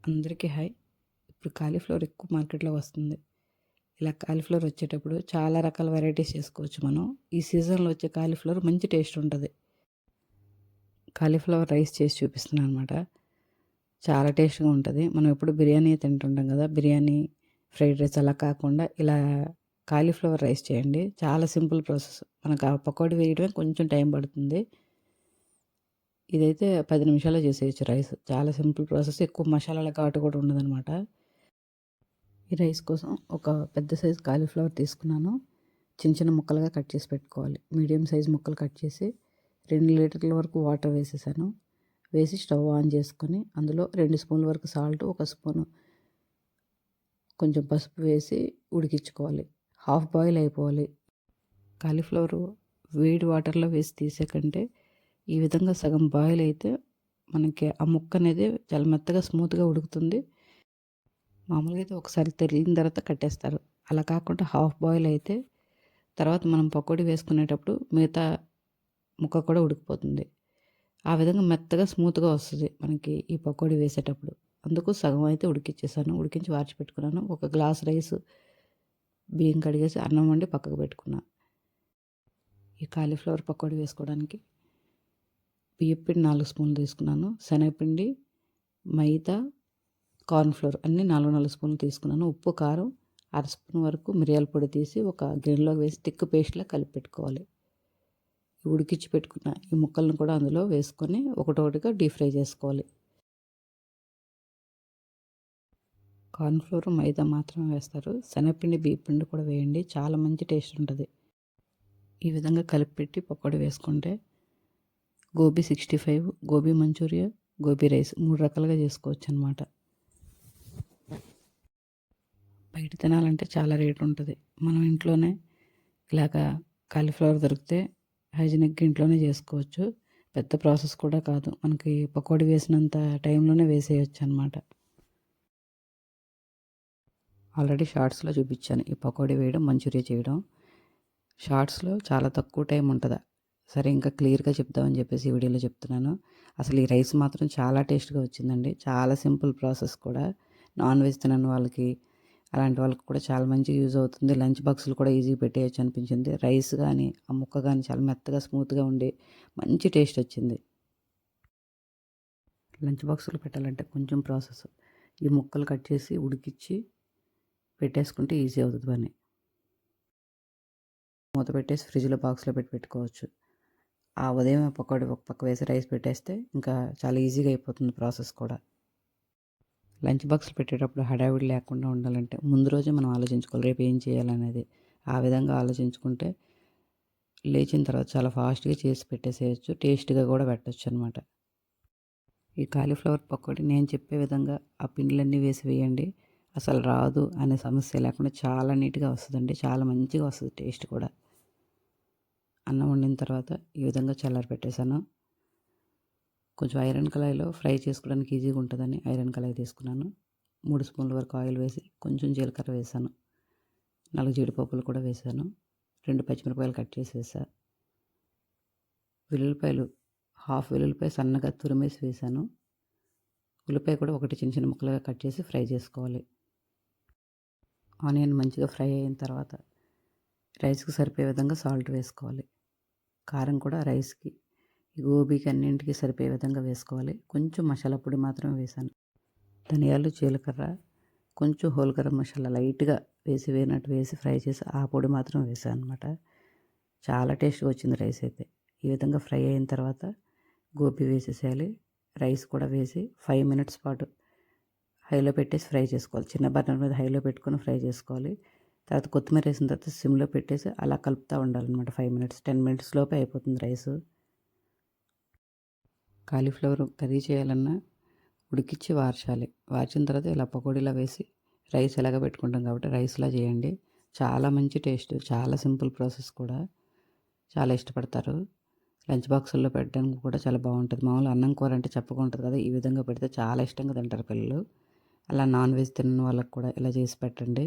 అందరికీ హాయ్. ఇప్పుడు కాలీఫ్లవర్ ఎక్కువ మార్కెట్‌లో వస్తుంది. ఇలా కాలీఫ్లవర్ వచ్చేటప్పుడు చాలా రకాల వెరైటీస్ చేసుకోవచ్చు మనం. ఈ సీజన్‌లో వచ్చే కాలీఫ్లవర్ మంచి టేస్ట్ ఉంటది. కాలీఫ్లవర్ రైస్ చేసి చూపిస్తున్నాను అనమాట. చాలా టేస్ట్‌గా ఉంటది. మనం ఎప్పుడు బిర్యానీ తింటుంటాం కదా! బిర్యానీ, ఫ్రైడ్ రైస్ అలా కాకుండా ఇలా కాలీఫ్లవర్ రైస్ చేయండి. చాలా సింపుల్ ప్రాసెస్. మనకు ఆ పకోడీ వేయడమే కొంచెం టైం పడుతుంది. ఇదైతే 10 నిమిషాల్లో చేసేయొచ్చు రైస్. చాలా సింపుల్ ప్రాసెస్. ఎక్కువ మసాలాల ఘాటు కూడా ఉండదనమాట. ఈ రైస్ కోసం ఒక పెద్ద సైజ్ కాలీఫ్లవర్ తీసుకున్నాను. చిన్న చిన్న ముక్కలుగా కట్ చేసి పెట్టుకోవాలి. మీడియం సైజ్ ముక్కలు కట్ చేసి 2 లీటర్ల వరకు వాటర్ వేసేసాను. వేసి స్టవ్ ఆన్ చేసుకొని అందులో 2 స్పూన్ల వరకు సాల్ట్, 1 స్పూను కొంచెం పసుపు వేసి ఉడికించుకోవాలి. హాఫ్ బాయిల్ అయిపోవాలి. కాలీఫ్లవరు వేడి వాటర్లో వేసి తీసే కంటే ఈ విధంగా సగం బాయిల్ అయితే మనకి ఆ ముక్క అనేది చాలా మెత్తగా స్మూత్గా ఉడుకుతుంది. మామూలుగా అయితే ఒకసారి తెరిగిన తర్వాత కట్టేస్తారు. అలా కాకుండా హాఫ్ బాయిల్ అయితే తర్వాత మనం పకోడీ వేసుకునేటప్పుడు మిగతా ముక్క కూడా ఉడికిపోతుంది. ఆ విధంగా మెత్తగా స్మూత్‌గా వస్తది మనకి ఈ పకోడీ వేసేటప్పుడు. అందుకు సగం అయితే ఉడికిచ్చేసాను. ఉడికించి వార్చి పెట్టుకున్నాను. ఒక గ్లాస్ రైస్ బియ్యం కడిగేసి అన్నం వండి పక్కకు పెట్టుకున్నా. ఈ కాలీఫ్లవర్ పకోడీ వేసుకోవడానికి బియ్యపు పిండి 4 స్పూన్లు తీసుకున్నాను. శనగపిండి, మైదా, కార్న్ ఫ్లోర్ అన్నీ 4 స్పూన్లు తీసుకున్నాను. ఉప్పు, కారం, అర స్పూన్ వరకు మిరియాల పొడి తీసి ఒక గిన్నెలోకి వేసి థిక్ పేస్ట్‌లా కలిపి పెట్టుకోవాలి. ఉడికించి పెట్టుకున్న ఈ ముక్కలను కూడా అందులో వేసుకొని ఒకటొకటిగా డీప్ ఫ్రై చేసుకోవాలి. కార్న్ ఫ్లోర్, మైదా మాత్రమే వేస్తారు. శనగపిండి, బియ్యపిండి కూడా వేయండి. చాలా మంచి టేస్ట్ ఉంటుంది. ఈ విధంగా కలిపి పెట్టి పకోడీ వేసుకుంటే గోబీ 65, గోబీ మంచూరియా, గోబీ రైస్ 3 రకాలుగా చేసుకోవచ్చు అనమాట. బయట తినాలంటే చాలా రేటు ఉంటుంది. మనం ఇంట్లోనే ఇలాగా కాలీఫ్లవర్ దొరికితే హైజీనిక్గా ఇంట్లోనే చేసుకోవచ్చు. పెద్ద ప్రాసెస్ కూడా కాదు. మనకి పకోడీ వేసినంత టైంలోనే వేసేయచ్చు అనమాట. ఆల్రెడీ షార్ట్స్లో చూపించాను ఈ పకోడీ వేయడం, మంచూరియా చేయడం. షార్ట్స్లో చాలా తక్కువ టైం ఉంటుందా. సరే ఇంకా క్లియర్గా చెప్దామని చెప్పేసి ఈ వీడియోలో చెప్తున్నాను. అసలు ఈ రైస్ మాత్రం చాలా టేస్ట్గా వచ్చిందండి. చాలా సింపుల్ ప్రాసెస్ కూడా. నాన్ వెజ్ తినని వాళ్ళకి అలాంటి వాళ్ళకి కూడా చాలా మంచిగా యూజ్ అవుతుంది. లంచ్ బాక్సులు కూడా ఈజీగా పెట్టేయచ్చు అనిపించింది. రైస్ కానీ ఆ ముక్క కానీ చాలా మెత్తగా స్మూత్గా ఉండి మంచి టేస్ట్ వచ్చింది. లంచ్ బాక్సులు పెట్టాలంటే కొంచెం ప్రాసెస్. ఈ ముక్కలు కట్ చేసి ఉడికిచ్చి పెట్టేసుకుంటే ఈజీ అవుతుంది పని. మూత పెట్టేసి ఫ్రిడ్జ్లో బాక్స్లో పెట్టుకోవచ్చు. ఆ ఉదయం పకోడీ ఒక పక్క వేసి రైస్ పెట్టేస్తే ఇంకా చాలా ఈజీగా అయిపోతుంది ప్రాసెస్ కూడా. లంచ్ బాక్స్లు పెట్టేటప్పుడు హడావిడి లేకుండా ఉండాలంటే ముందు రోజే మనం ఆలోచించుకోవాలి రేపు ఏం చేయాలనేది. ఆ విధంగా ఆలోచించుకుంటే లేచిన తర్వాత చాలా ఫాస్ట్గా చేసి పెట్టేసేయచ్చు. టేస్ట్గా కూడా పెట్టచ్చు అనమాట. ఈ కాలీఫ్లవర్ పకోడీ నేను చెప్పే విధంగా ఆ పిండిలన్నీ వేసి వేయండి. అసలు రాదు అనే సమస్య లేకుండా చాలా నీట్గా వస్తుందండి. చాలా మంచిగా వస్తుంది టేస్ట్ కూడా. అన్నం వండిన తర్వాత ఈ విధంగా చల్లారి పెట్టేశాను. కొంచెం ఐరన్ కళాయిలో ఫ్రై చేసుకోవడానికి ఈజీగా ఉంటుందని ఐరన్ కళాయి తీసుకున్నాను. 3 స్పూన్ల వరకు ఆయిల్ వేసి కొంచెం జీలకర్ర వేసాను. 4 జీడిపప్పులు కూడా వేసాను. 2 పచ్చిమిరపకాయలు కట్ చేసి వేసా. వెల్లుల్లిపాయలు హాఫ్ వెల్లుల్లిపాయ సన్నగా తురిమేసి వేసాను. ఉల్లిపాయ కూడా ఒకటి చిన్న చిన్న ముక్కలుగా కట్ చేసి ఫ్రై చేసుకోవాలి. ఆనియన్ మంచిగా ఫ్రై అయిన తర్వాత రైస్కి సరిపోయే విధంగా సాల్ట్ వేసుకోవాలి. కారం కూడా రైస్కి, ఈ గోబీకి అన్నింటికి సరిపోయే విధంగా వేసుకోవాలి. కొంచెం మసాలా పొడి మాత్రమే వేసాను. ధనియాలు, జీలకర్ర, కొంచెం హోల్ గరం మసాలా లైట్గా వేసినట్టు వేసి ఫ్రై చేసి ఆ పొడి మాత్రం వేసాను అనమాట. చాలా టేస్ట్గా వచ్చింది రైస్ అయితే. ఈ విధంగా ఫ్రై అయిన తర్వాత గోబీ వేసేసేయాలి. రైస్ కూడా వేసి 5 మినిట్స్ పాటు హైలో పెట్టేసి ఫ్రై చేసుకోవాలి. చిన్న బర్నర్ మీద హైలో పెట్టుకొని ఫ్రై చేసుకోవాలి. తర్వాత కొత్తిమీర వేసిన తర్వాత సిమ్లో పెట్టేసి అలా కలుపుతూ ఉండాలన్నమాట. 5 మినిట్స్ 10 మినిట్స్ లోపే అయిపోతుంది రైస్. కాలీఫ్లవర్ కర్రీ చేయాలన్నా ఉడికిచ్చి వార్చాలి. వార్చిన తర్వాత ఇలా పకోడీలా వేసి రైస్ ఎలాగ పెట్టుకుంటాం కాబట్టి రైస్లా చేయండి. చాలా మంచి టేస్ట్, చాలా సింపుల్ ప్రాసెస్ కూడా. చాలా ఇష్టపడతారు. లంచ్ బాక్సుల్లో పెట్టడానికి కూడా చాలా బాగుంటుంది. మామూలుగా అన్నం కూర అంటే చప్పగా ఉంటుంది కదా, ఈ విధంగా పెడితే చాలా ఇష్టంగా తింటారు పిల్లలు. అలా నాన్ వెజ్ తినని వాళ్ళకి కూడా ఇలా చేసి పెట్టండి.